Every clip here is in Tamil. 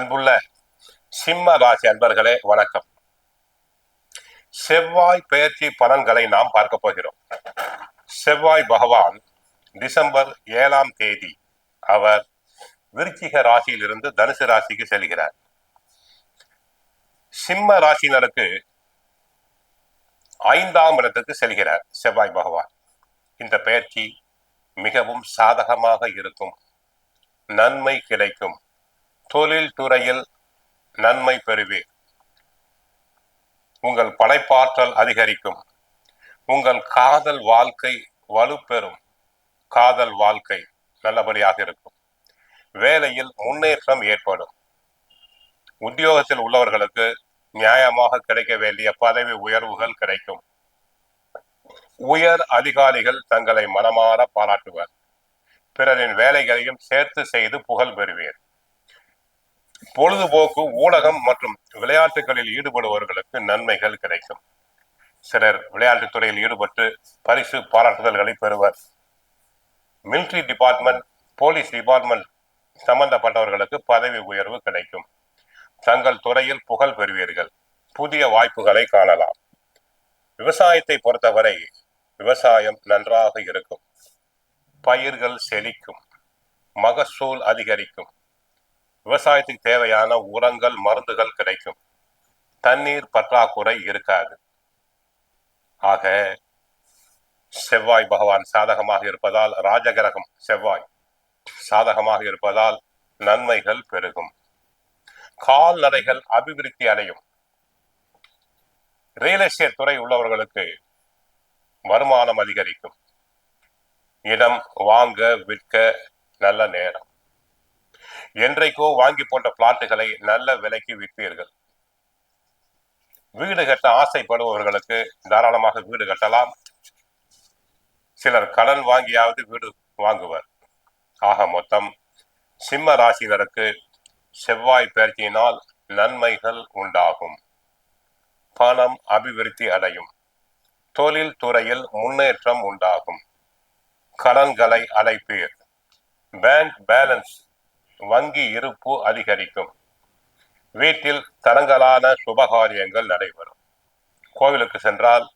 அன்புள்ள சிம்ம ராசி அன்பர்களே வணக்கம். செவ்வாய் பெயர்ச்சி பலன்களை நாம் பார்க்க போகிறோம். செவ்வாய் பகவான் டிசம்பர் 7ஆம் தேதி அவர் விருச்சிக ராசியிலிருந்து தனுசு ராசிக்கு செல்கிறார். சிம்ம ராசியினருக்கு 5ஆம் இடத்துக்கு செல்கிறார் செவ்வாய் பகவான். இந்த பெயர்ச்சி மிகவும் சாதகமாக இருக்கும். நன்மை கிடைக்கும். தொழில் துறையில் நன்மை பெறுவீர். உங்கள் படைப்பாற்றல் அதிகரிக்கும். உங்கள் காதல் வாழ்க்கை வலுப்பெறும். காதல் வாழ்க்கை நல்லபடியாக இருக்கும். வேலையில் முன்னேற்றம் ஏற்படும். உத்தியோகத்தில் உள்ளவர்களுக்கு நியாயமாக கிடைக்க வேண்டிய பதவி உயர்வுகள் கிடைக்கும். உயர் அதிகாரிகள் தங்களை மனமாற பாராட்டுவர். பிறரின் வேலைகளையும் சேர்த்து செய்து புகழ் பெறுவீர். பொழுதுபோக்கு, ஊடகம் மற்றும் விளையாட்டுகளில் ஈடுபடுபவர்களுக்கு நன்மைகள் கிடைக்கும். சிலர் விளையாட்டுத் துறையில் ஈடுபட்டு பரிசு பாராட்டுதல்களை பெறுவர். மிலிட்டரி டிபார்ட்மெண்ட், போலீஸ் டிபார்ட்மெண்ட் சம்பந்தப்பட்டவர்களுக்கு பதவி உயர்வு கிடைக்கும். தங்கள் துறையில் புகழ் பெறுவீர்கள். புதிய வாய்ப்புகளை காணலாம். விவசாயத்தை பொறுத்தவரை விவசாயம் நன்றாக இருக்கும். பயிர்கள் செழிக்கும். மகசூல் அதிகரிக்கும். விவசாயத்துக்கு தேவையான உரங்கள், மருந்துகள் கிடைக்கும். தண்ணீர் பற்றாக்குறை இருக்காது. ஆக செவ்வாய் பகவான் சாதகமாக இருப்பதால், ராஜகிரகம் செவ்வாய் சாதகமாக இருப்பதால் நன்மைகள் பெருகும். கால்நடைகள் அபிவிருத்தி அடையும். ரியல் எஸ்டேட் துறை உள்ளவர்களுக்கு வருமானம் அதிகரிக்கும். இடம் வாங்க விற்க நல்ல நேரம். என்றைக்கோ வாங்கி போட்ட பிளாட்டுகளை நல்ல விலைக்கு விற்பீர்கள். வீடு கட்ட ஆசைப்படுபவர்களுக்கு தாராளமாக வீடு கட்டலாம். சிலர் கடன் வாங்கியாவது வீடு வாங்குவர். ஆக மொத்தம் சிம்ம ராசினருக்கு செவ்வாய் பெயர்ச்சியினால் நன்மைகள் உண்டாகும். பணம் அபிவிருத்தி அடையும். தொழில் துறையில் முன்னேற்றம் உண்டாகும். கடன்களை அடைப்பீர். பேங்க் பேலன்ஸ், வங்கி இருப்பு அதிகரிக்கும். வீட்டில் தடங்கலான சுபகாரியங்கள் நடைபெறும். கோவிலுக்கு சென்றால்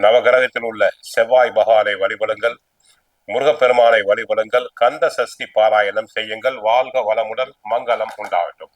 நவகிரகத்தில் உள்ள செவ்வாய் பகவானை வழிபடுங்கள். முருகப்பெருமானை வழிபடுங்கள். கந்த சஷ்டி பாராயணம் செய்யுங்கள். வாழ்க வளமுடன், மங்களம் உண்டாகட்டும்.